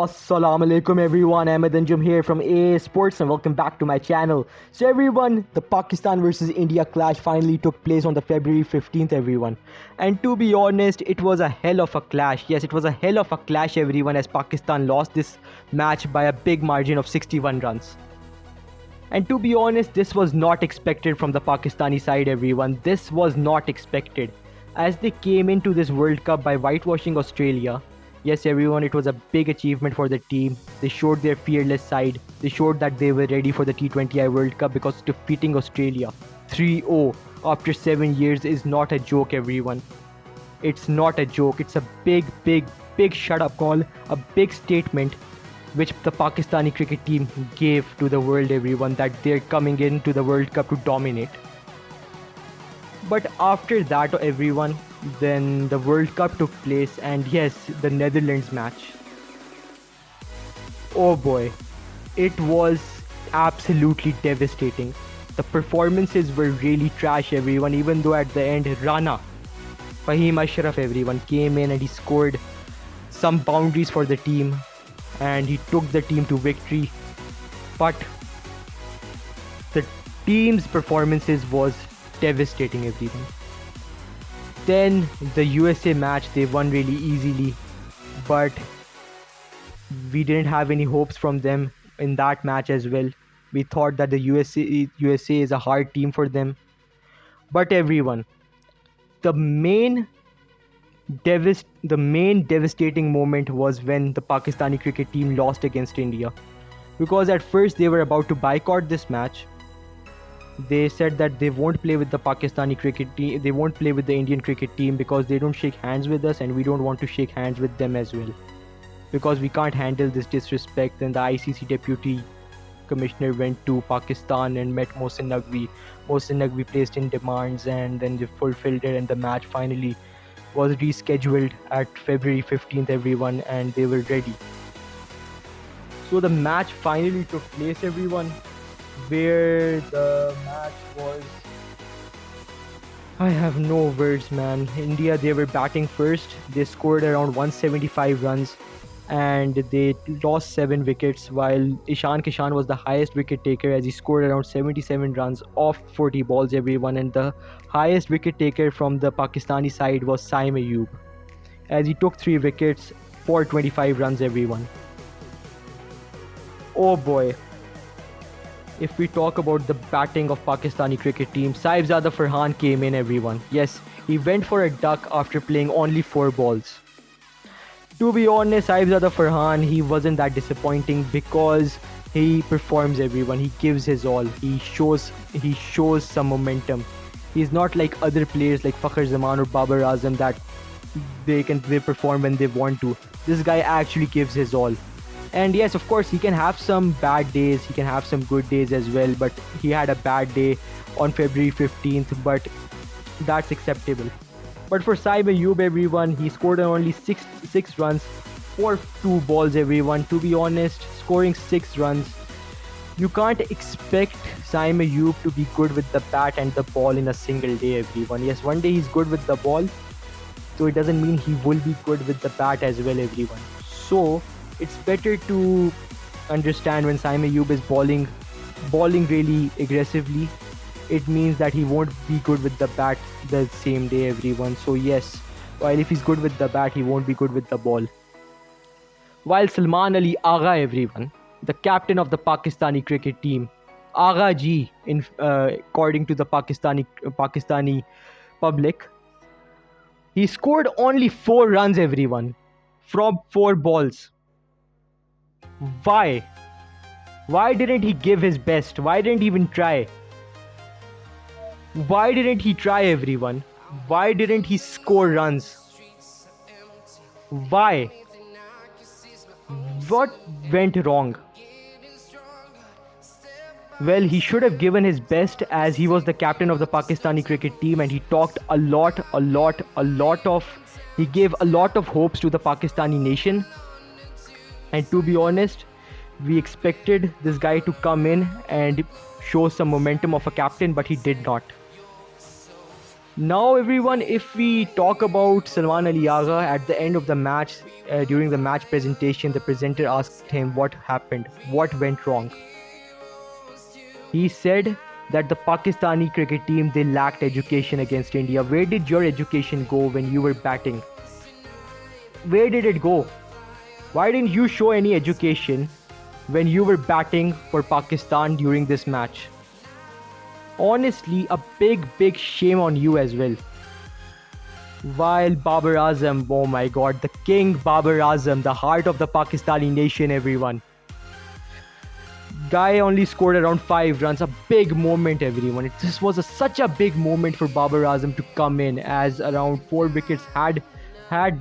Assalamu alaikum everyone, Ahmed Anjum here from AA Sports and welcome back to my channel. So everyone, the Pakistan versus India clash finally took place on the February 15th everyone. And to be honest, it was a hell of a clash. Yes, it was a hell of a clash everyone, as Pakistan lost this match by a big margin of 61 runs. And to be honest, this was not expected from the Pakistani side everyone. This was not expected, as they came into this World Cup by whitewashing Australia. Yes, everyone, it was a big achievement for the team. They showed their fearless side. They showed that they were ready for the T20I World Cup, because defeating Australia 3-0 after 7 years is not a joke, everyone. It's not a joke. It's a big shut up call, a big statement which the Pakistani cricket team gave to the world, everyone, that they're coming into the World Cup to dominate. But after that, everyone, then the World Cup took place, and yes, the Netherlands match. Oh boy, it was absolutely devastating. The performances were really trash, everyone, even though at the end, Fahim Ashraf, everyone, came in and he scored some boundaries for the team and he took the team to victory. But the team's performances was devastating, everyone. Then the USA match, they won really easily, but we didn't have any hopes from them in that match as well. We thought that the USA is a hard team for them. But everyone, the main devastating moment was when the Pakistani cricket team lost against India, because at first they were about to boycott this match. They said that they won't play with the Pakistani cricket team, they won't play with the Indian cricket team because they don't shake hands with us and we don't want to shake hands with them as well, because we can't handle this disrespect. Then the ICC deputy commissioner went to Pakistan and met Mohsin Naqvi. Mohsin Naqvi placed in demands and then they fulfilled it, and the match finally was rescheduled at February 15th, everyone, and they were ready. So the match finally took place, everyone, where the match was, I have no words, man. India, they were batting first. They scored around 175 runs and they lost 7 wickets, while Ishan Kishan was the highest wicket taker, as he scored around 77 runs off 40 balls, everyone. And the highest wicket taker from the Pakistani side was Saim Ayub, as he took 3 wickets for 25 runs, everyone. Oh boy. If we talk about the batting of Pakistani cricket team, Saibzada Farhan came in, everyone. Yes, he went for a duck after playing only 4 balls. To be honest, Saibzada Farhan, he wasn't that disappointing because he performs, everyone. He gives his all. He shows some momentum. He's not like other players like Fakhar Zaman or Babar Azam that they perform when they want to. This guy actually gives his all. And yes, of course, he can have some bad days, he can have some good days as well, but he had a bad day on February 15th, but that's acceptable. But for Saim Ayub, everyone, he scored only 6 runs for 2 balls, everyone. To be honest, scoring 6 runs, you can't expect Saim Ayub to be good with the bat and the ball in a single day, everyone. Yes, one day he's good with the ball, so it doesn't mean he will be good with the bat as well, everyone. So it's better to understand when Saim Ayub is bowling really aggressively, it means that he won't be good with the bat the same day, everyone. So yes, while if he's good with the bat, he won't be good with the ball. While Salman Ali Agha, everyone, the captain of the Pakistani cricket team, Agha Ji, according to the Pakistani public, he scored only 4 runs, everyone, from 4 balls. Why? Why didn't he give his best? Why didn't he even try? Why didn't he try, everyone? Why didn't he score runs? Why? What went wrong? Well, he should have given his best, as he was the captain of the Pakistani cricket team and he talked he gave a lot of hopes to the Pakistani nation. And to be honest, we expected this guy to come in and show some momentum of a captain, but he did not. Now, everyone, if we talk about Salman Ali Agha at the end of the match, during the match presentation, the presenter asked him what happened, what went wrong. He said that the Pakistani cricket team, they lacked education against India. Where did your education go when you were batting? Where did it go? Why didn't you show any education when you were batting for Pakistan during this match? Honestly, a big shame on you as well. While Babar Azam, oh my god, the king Babar Azam, the heart of the Pakistani nation, everyone. Guy only scored around 5 runs, a big moment, everyone. This was such a big moment for Babar Azam to come in, as around 4 wickets had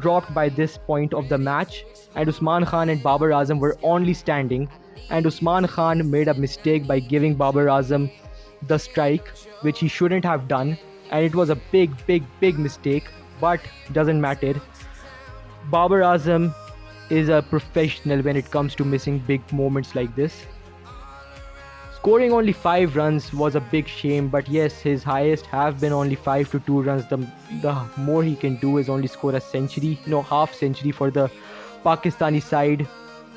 dropped by this point of the match, and Usman Khan and Babar Azam were only standing, and Usman Khan made a mistake by giving Babar Azam the strike, which he shouldn't have done, and it was a big mistake, but doesn't matter. Babar Azam is a professional when it comes to missing big moments like this. Scoring only 5 runs was a big shame, but yes, his highest have been only 5 to 2 runs. The more he can do is only score a century, no, half century for the Pakistani side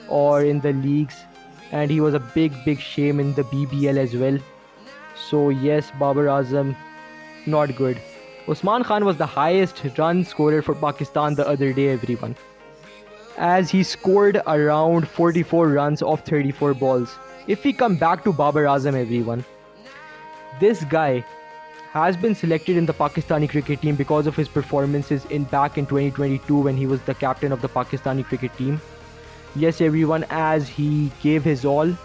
or in the leagues, and he was a big shame in the BBL as well. So yes, Babar Azam, not good. Usman Khan was the highest run scorer for Pakistan the other day, everyone, as he scored around 44 runs off 34 balls. If we come back to Babar Azam, everyone, this guy has been selected in the Pakistani cricket team because of his performances back in 2022 when he was the captain of the Pakistani cricket team. Yes, everyone, as he gave his all,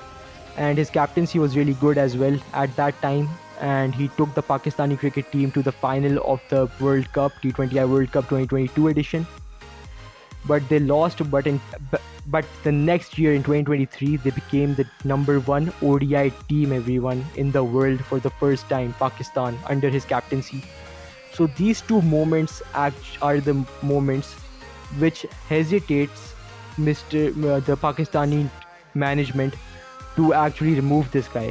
and his captaincy was really good as well at that time, and he took the Pakistani cricket team to the final of the World Cup, T20I World Cup 2022 edition. But they lost, but the next year in 2023 they became the #1 ODI team, everyone, in the world for the first time, Pakistan, under his captaincy. So these two moments are the moments which hesitates the Pakistani management to actually remove this guy.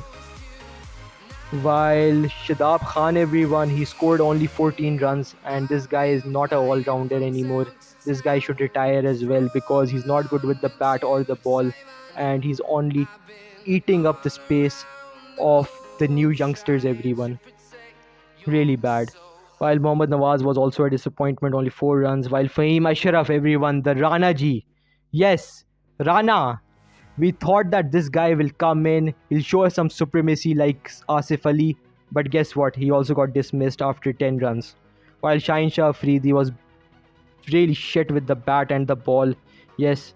While Shadab Khan, everyone, he scored only 14 runs, and this guy is not an all-rounder anymore. This guy should retire as well because he's not good with the bat or the ball, and he's only eating up the space of the new youngsters, everyone. Really bad. While Mohammad Nawaz was also a disappointment, only 4 runs. While Fahim Ashraf, everyone, the Rana ji. Yes, Rana. We thought that this guy will come in, he'll show us some supremacy like Asif Ali, but guess what? He also got dismissed after 10 runs. While Shaheen Shah Afridi was really shit with the bat and the ball. Yes,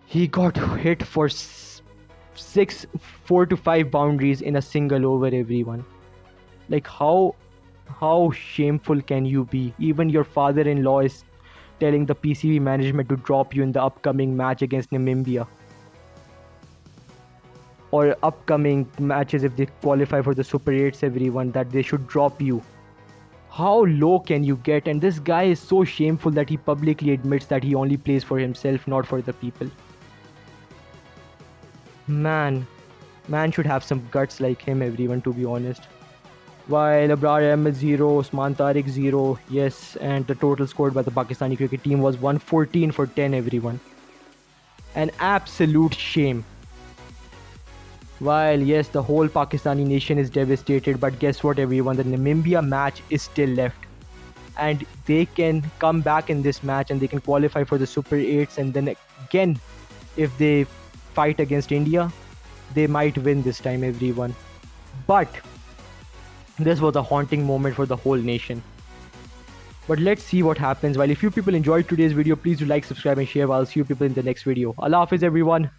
he got hit for 4 to 5 boundaries in a single over, everyone. Like, how shameful can you be? Even your father-in-law is telling the PCB management to drop you in the upcoming match against Namibia, or upcoming matches if they qualify for the Super 8s, everyone, that they should drop you. How low can you get? And this guy is so shameful that he publicly admits that he only plays for himself, not for the people. Man should have some guts like him, everyone, to be honest. While Abrar Ahmed 0, Usman Tariq 0, yes, and the total scored by the Pakistani cricket team was 114 for 10, everyone. An absolute shame. While yes, the whole Pakistani nation is devastated, but guess what, everyone, the Namibia match is still left, and they can come back in this match and they can qualify for the Super 8s, and then again, if they fight against India, they might win this time, everyone. But this was a haunting moment for the whole nation. But let's see what happens. While if you people enjoyed today's video, please do like, subscribe and share. I'll see you people in the next video. Allah Hafiz, everyone.